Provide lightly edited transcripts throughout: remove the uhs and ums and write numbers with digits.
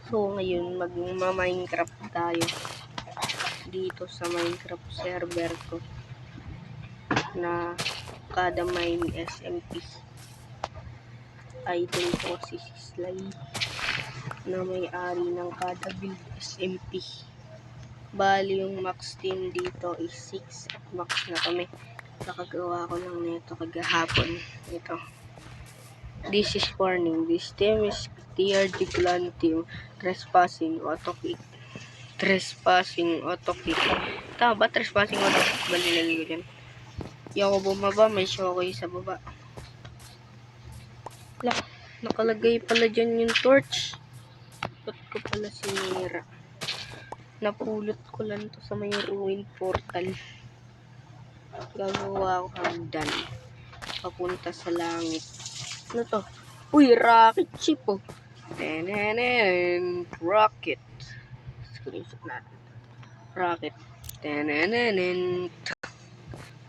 So ngayon magma-Minecraft tayo dito sa Minecraft server ko na kada mine SMP. Idol ko si Sislay na may-ari ng kada build SMP. Bali yung max team dito is 6 at max na kami. Nakagawa ko lang nito kagahapon. Ito. This is warning. This team is TRG clan team. Trespassing auto-kick. Trespassing auto-kick. Tama ba? Trespassing auto-kick. Bali ko dyan. Di ako bumaba. May shokoy sa baba. Wala. Nakalagay pala dyan yung torch. Ba't ko pala sinira? Napulot ko lang to sa may ruin portal. Gagawa ko hagdan. Papunta sa langit. Ano to? Uy, rocket ship oh. Tenenen, rocket. Screenshot natin. Rocket. Tenenen.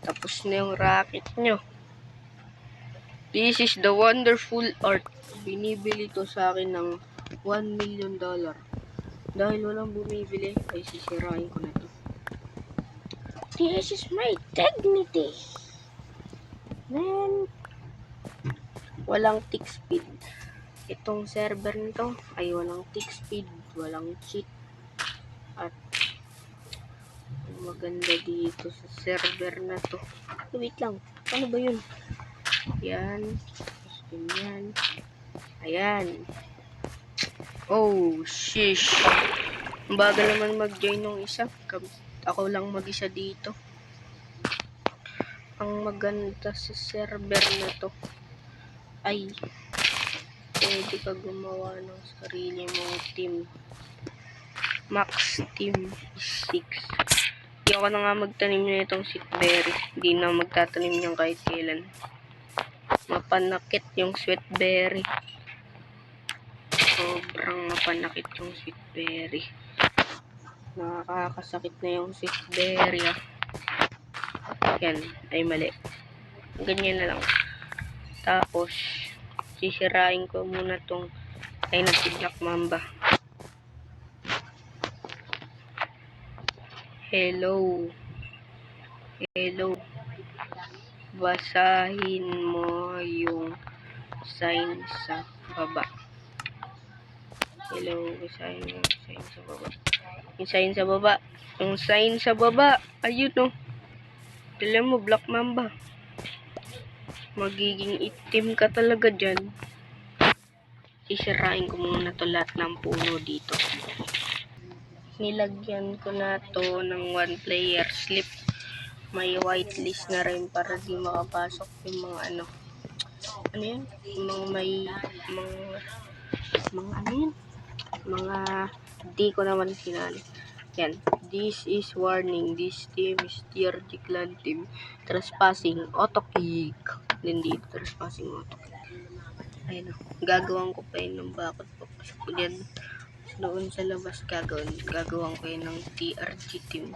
Tapos na yung rocket nyo. This is the wonderful art. Binibili to sa akin ng $1 million. Dahil walang bumibili, ay sisirain ko na to. This is my dignity. Man. Walang tick speed. Itong server nito ay walang tick speed, walang cheat. At maganda dito sa server na to. Wait lang. Ano ba yun? Yan. Yan. Ayan. Oh, shish. Ang bagal naman mag-join ng isa. Ako lang mag-isa dito. Ang maganda sa server na to ay pwede ka gumawa ng sarili mong team. Max team is 6. Hindi ako na nga magtanim na itong sweetberry. Hindi na magtatanim niyan kahit kailan. Mapanakit yung sweetberry. Sobrang mapanakit yung sweetberry. Nakakasakit na yung sweetberry ah. Yan, ay mali. Ganyan na lang. Tapos, sisirain ko muna tong ay nag-black mamba. Hello. Hello. Basahin mo yung sign sa baba. Hello. Basahin mo yung sign sa baba. Yung sign sa baba. Yung sign sa baba. Ayun o. Dala mo, black mamba. Magiging itim ka talaga dyan. Isirain ko muna to lahat ng puno dito. Nilagyan ko na to ng 1 player slip. May whitelist na rin para di makapasok yung mga ano. Ano yun? Mga may mga ano yun? Mga di ko naman sinali. Yan. This is warning. This team is TRG clan team. Trespassing auto-kick. Hindi trespassing auto-kick. Ayun o. Gagawin ko pa yun ng bakot po. So, yan. Doon sa labas gagawin ko yun ng TRG team.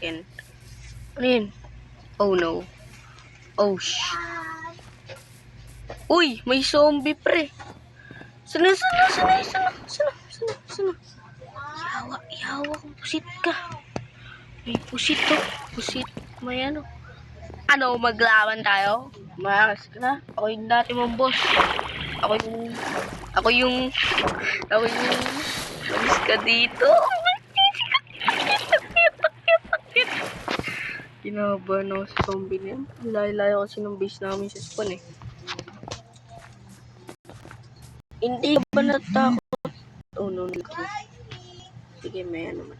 Yan. Ano yun? Oh no. Oh shh. Uy! May zombie pre. Sana. Yawa kung pusit ka. May pusit to. Pusit. May ano. Ano, maglaban tayo? Makas ka na. Ako yung dati mong boss. Ako yung labis ka dito. Kinabahan ako sa zombie na yan. Layo-layo kasi ng base namin sa spawn eh. Hindi ba natakot? Oh no. Sige, may ano.